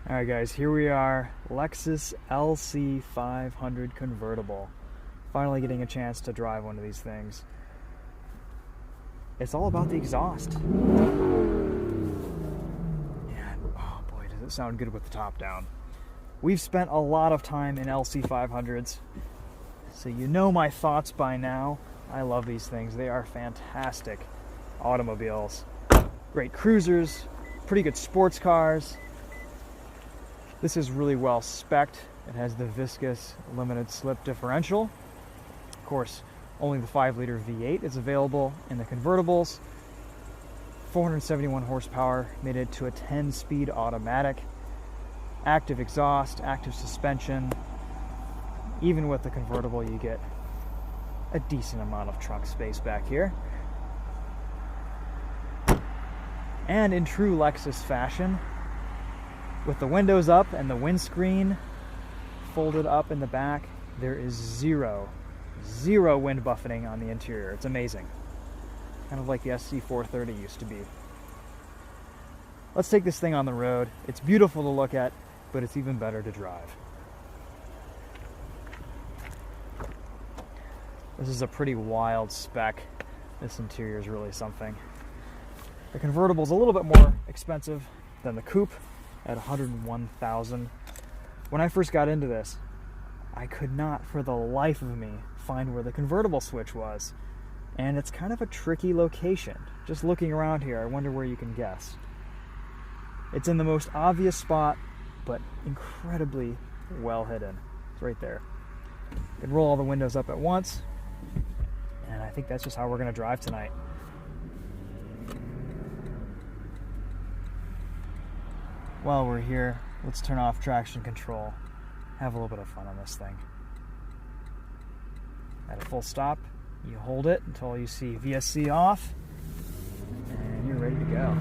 Alright guys, here we are, Lexus LC500 convertible. Finally getting a chance to drive one of these things. It's all about the exhaust. And oh boy, does it sound good with the top down. We've spent a lot of time in LC500s, so you know my thoughts by now. I love these things. They are fantastic automobiles. Great cruisers, pretty good sports cars. This is really well spec'd. It has the viscous limited slip differential. Of course, only the 5-liter V8 is available in the convertibles. 471 horsepower, made it to a 10-speed automatic. Active exhaust, active suspension. Even with the convertible, you get a decent amount of trunk space back here. And in true Lexus fashion, with the windows up and the windscreen folded up in the back, there is zero wind buffeting on the interior. It's amazing. Kind of like the SC430 used to be. Let's take this thing on the road. It's beautiful to look at, but it's even better to drive. This is a pretty wild spec. This interior is really something. The convertible is a little bit more expensive than the coupe at $101,000. When I first got into this, I could not for the life of me find where the convertible switch was. And it's kind of a tricky location. Just looking around here, I wonder where you can guess. It's in the most obvious spot, but incredibly well hidden. It's right there. You can roll all the windows up at once, and I think that's just how we're going to drive tonight. While we're here, let's turn off traction control. Have a little bit of fun on this thing. At a full stop, you hold it until you see VSC off, and you're ready to go.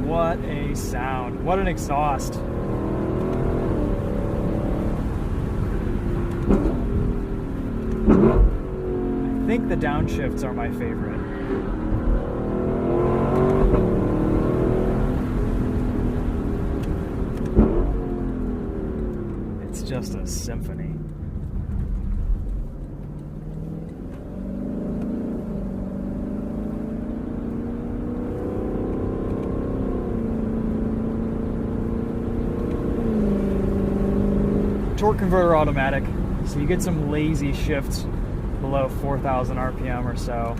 What a sound. What an exhaust. I think the downshifts are my favorite. It's just a symphony. Torque converter automatic, so you get some lazy shifts below 4,000 RPM or so.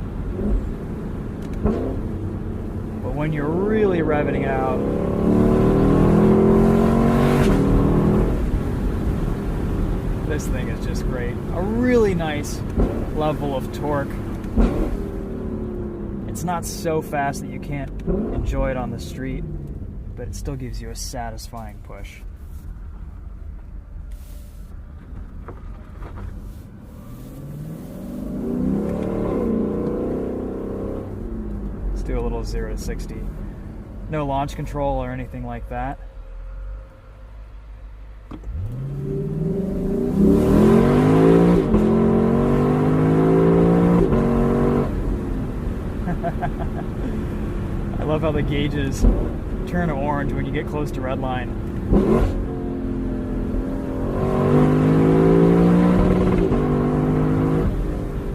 But when you're really revving it out, this thing is just great. A really nice level of torque. It's not so fast that you can't enjoy it on the street, but it still gives you a satisfying push. Do a little 0 to 60. No launch control or anything like that. I love how the gauges turn orange when you get close to red line.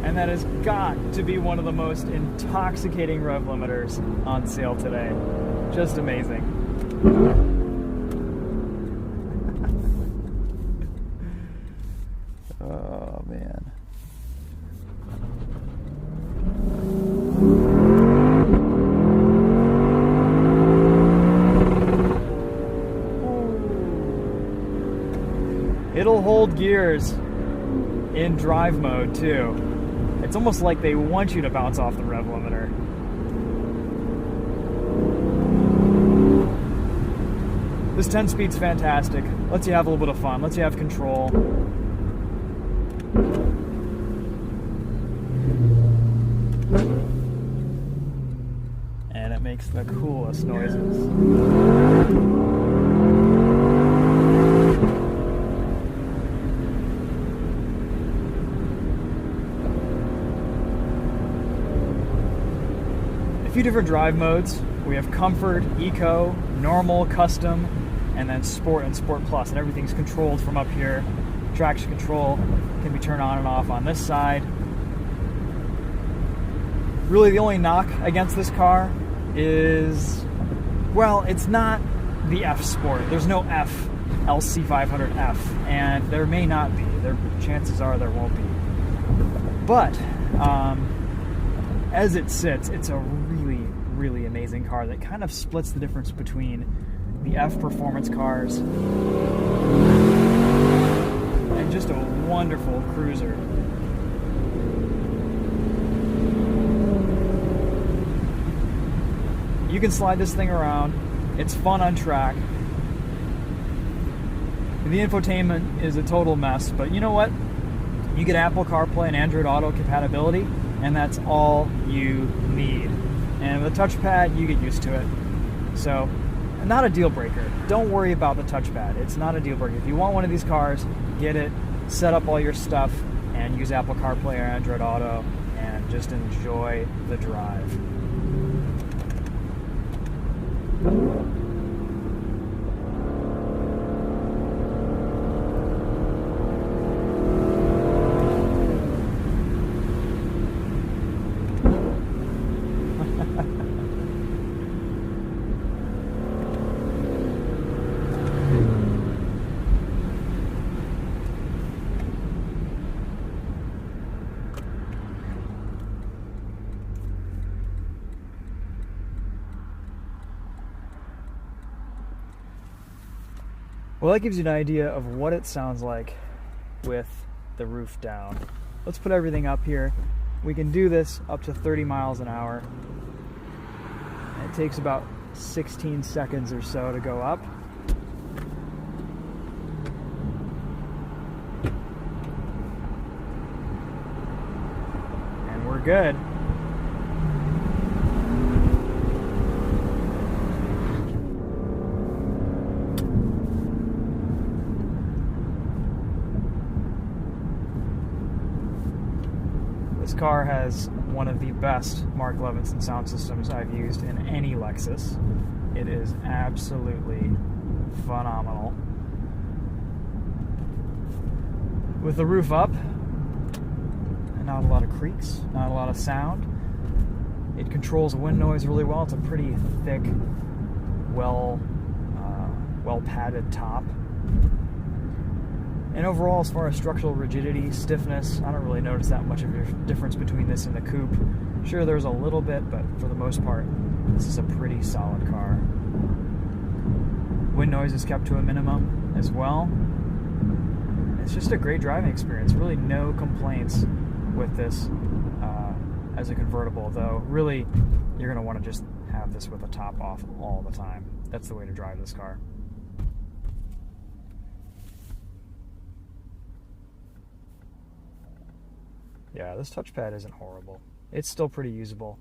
And that has got to be one of the most intoxicating rev limiters on sale today. Just amazing. Oh, man. It'll hold gears in drive mode, too. It's almost like they want you to bounce off the rev limiter. This 10-speed's fantastic. Lets you have a little bit of fun. Lets you have control. makes the coolest noises. A few different drive modes. We have Comfort, Eco, Normal, Custom, and then Sport and Sport Plus, and everything's controlled from up here. Traction control can be turned on and off on this side. Really the only knock against this car is, well, it's not the F Sport. There's no F LC500F, and there may not be. Chances are there won't be. But as it sits, it's a really amazing car that kind of splits the difference between the F performance cars and just a wonderful cruiser. You can slide this thing around. It's fun on track. The infotainment is a total mess, but you know what? You get Apple CarPlay and Android Auto compatibility, and that's all you need. And with a touchpad, you get used to it. So, not a deal breaker. Don't worry about the touchpad. It's not a deal breaker. If you want one of these cars, get it, set up all your stuff, and use Apple CarPlay or Android Auto, and just enjoy the drive. Well, that gives you an idea of what it sounds like with the roof down. Let's put everything up here. We can do this up to 30 miles an hour. It takes about 16 seconds or so to go up. And we're good. This car has one of the best Mark Levinson sound systems I've used in any Lexus. It is absolutely phenomenal. With the roof up, and not a lot of creaks, not a lot of sound. It controls wind noise really well. It's a pretty thick, well padded top. And overall, as far as structural rigidity, stiffness, I don't really notice that much of a difference between this and the coupe. Sure, there's a little bit, but for the most part, this is a pretty solid car. Wind noise is kept to a minimum as well. It's just a great driving experience. Really no complaints with this as a convertible, though really you're going to want to just have this with the top off all the time. That's the way to drive this car. Yeah, this touchpad isn't horrible. It's still pretty usable.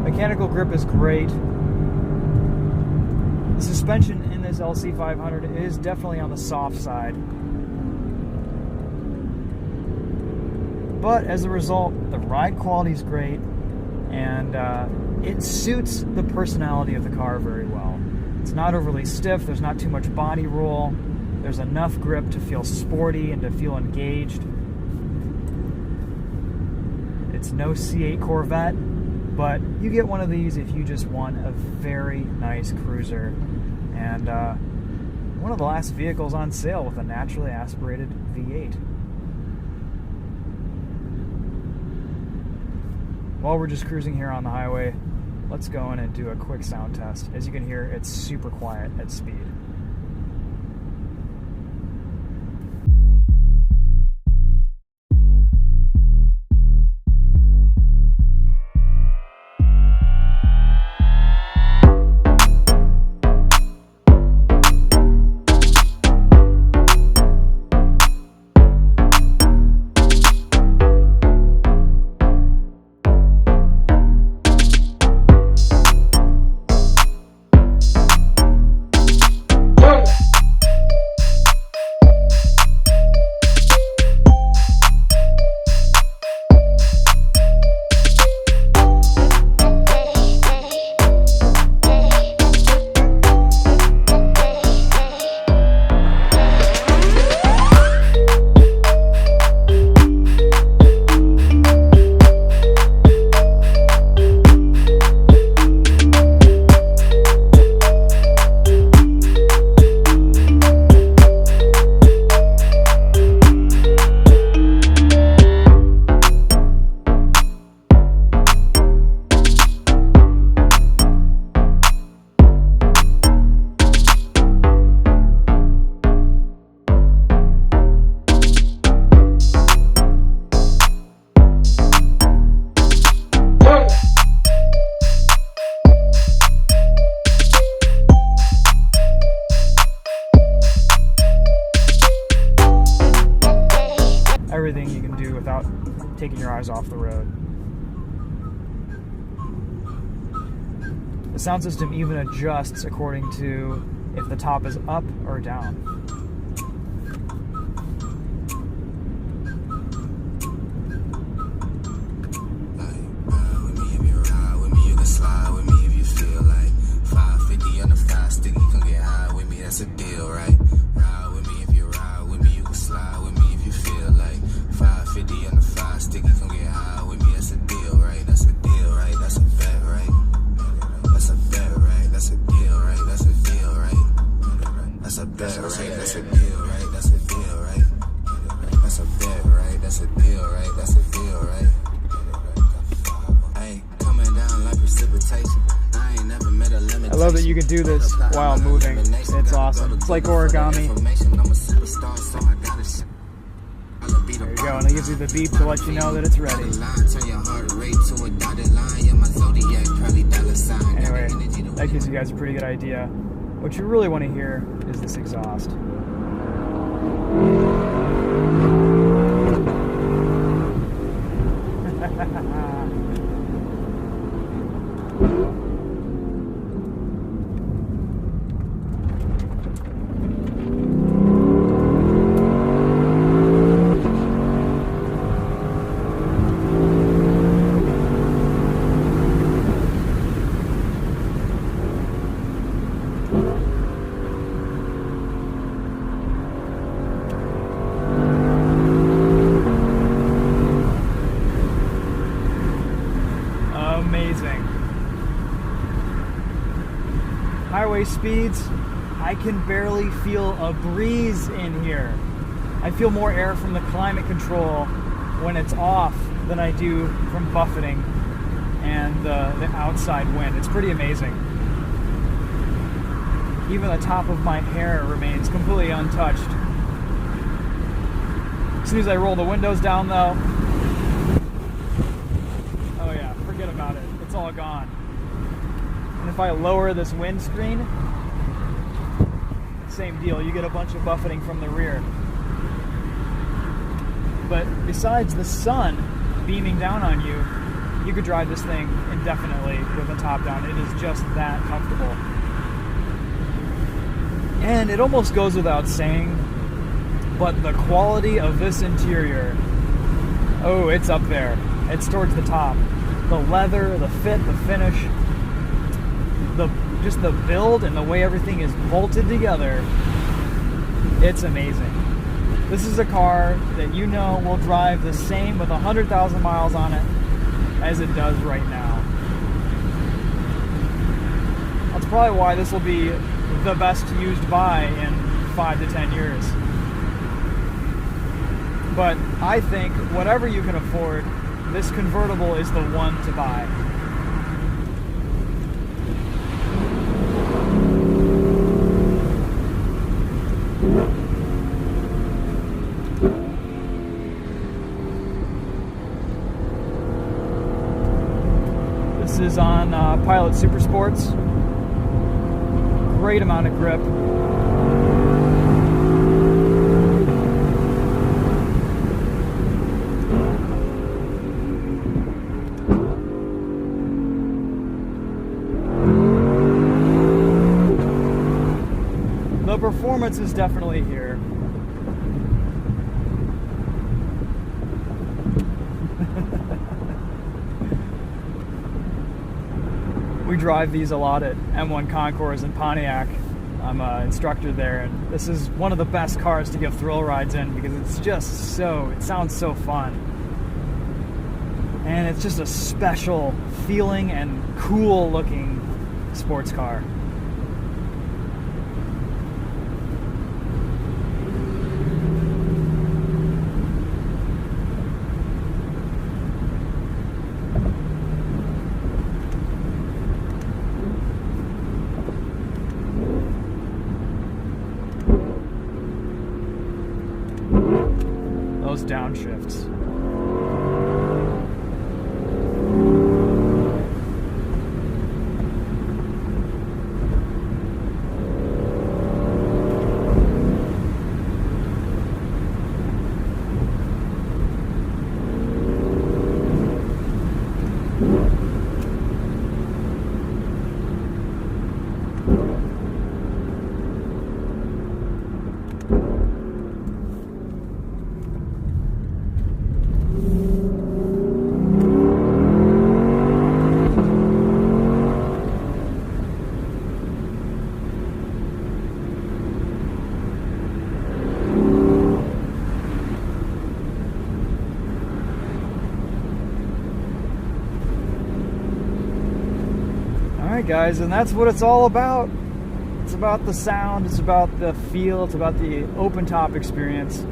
Mechanical grip is great. The suspension in this LC500 is definitely on the soft side. But as a result, the ride quality is great, and it suits the personality of the car very well. It's not overly stiff, there's not too much body roll, there's enough grip to feel sporty and to feel engaged. It's no C8 Corvette, but you get one of these if you just want a very nice cruiser, and one of the last vehicles on sale with a naturally aspirated V8. While we're just cruising here on the highway, let's go in and do a quick sound test. As you can hear, it's super quiet at speed. everything you can do without taking your eyes off the road. The sound system even adjusts according to if the top is up or down. That's a deal, right? Ride with me if you ride with me. You can slide with me if you feel like 550 on the 5 sticky. Come get high with me. That's a deal, right? That's a deal, right? That's a bet, right? That's a bet, right? That's a deal, right? That's a deal, right? That's a bet, right? That's a deal, right? That's a deal, right? That's a bet, right? That's a deal, right? That's a deal, right? Hey, coming down like precipitation. I love that you can do this while moving. It's awesome. It's like origami. There you go, and it gives you the beep to let you know that it's ready. Anyway, that gives you guys a pretty good idea. What you really want to hear is this exhaust. Amazing. Highway speeds, I can barely feel a breeze in here. I feel more air from the climate control when it's off than I do from buffeting and the outside wind. It's pretty amazing. Even the top of my hair remains completely untouched. As soon as I roll the windows down though, oh yeah, forget about it. It's all gone. And if I lower this windscreen, same deal. You get a bunch of buffeting from the rear. But besides the sun beaming down on you, you could drive this thing indefinitely with the top down. It is just that comfortable. And it almost goes without saying, but the quality of this interior, oh, it's up there. It's towards the top. The leather, the fit, the finish, just the build and the way everything is bolted together, it's amazing. This is a car that you know will drive the same with 100,000 miles on it as it does right now. That's probably why this will be the best used buy in 5 to 10 years. But I think whatever you can afford, this convertible is the one to buy. This is on Pilot Super Sports. Great amount of grip. The performance is definitely here. We drive these a lot at M1 Concours in Pontiac. I'm an instructor there, and this is one of the best cars to give thrill rides in because it's just so, it sounds so fun. And it's just a special feeling and cool looking sports car. Those downshifts. guys, and that's what it's all about. It's about the sound, it's about the feel, it's about the open top experience.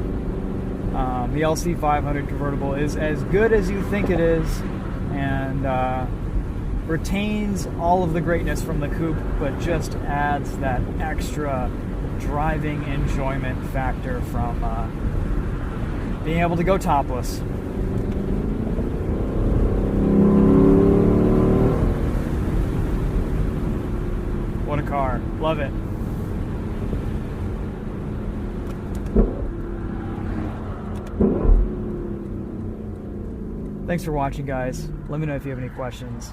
The LC500 convertible is as good as you think it is, and retains all of the greatness from the coupe, but just adds that extra driving enjoyment factor from being able to go topless. What a car. Love it. Thanks for watching, guys. Let me know if you have any questions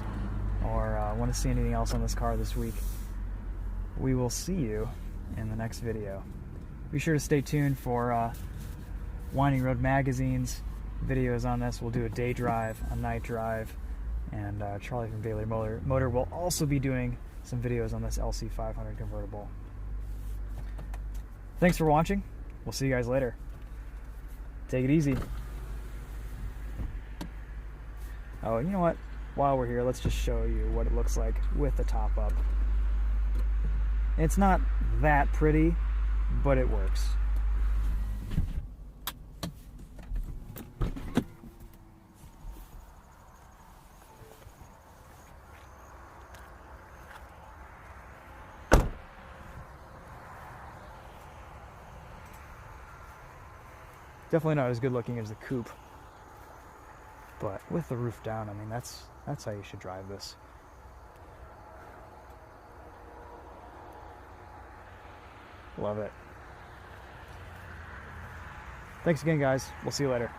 or want to see anything else on this car this week. We will see you in the next video. Be sure to stay tuned for Winding Road Magazine's videos on this. We'll do a day drive, a night drive, and Charlie from Bailey Motor will also be doing some videos on this LC500 convertible. Thanks for watching. We'll see you guys later. Take it easy. Oh, and you know what? While we're here, let's just show you what it looks like with the top up. It's not that pretty, but it works. Definitely not as good looking as the coupe, but with the roof down, I mean, that's how you should drive this. Love it. Thanks again, guys. We'll see you later.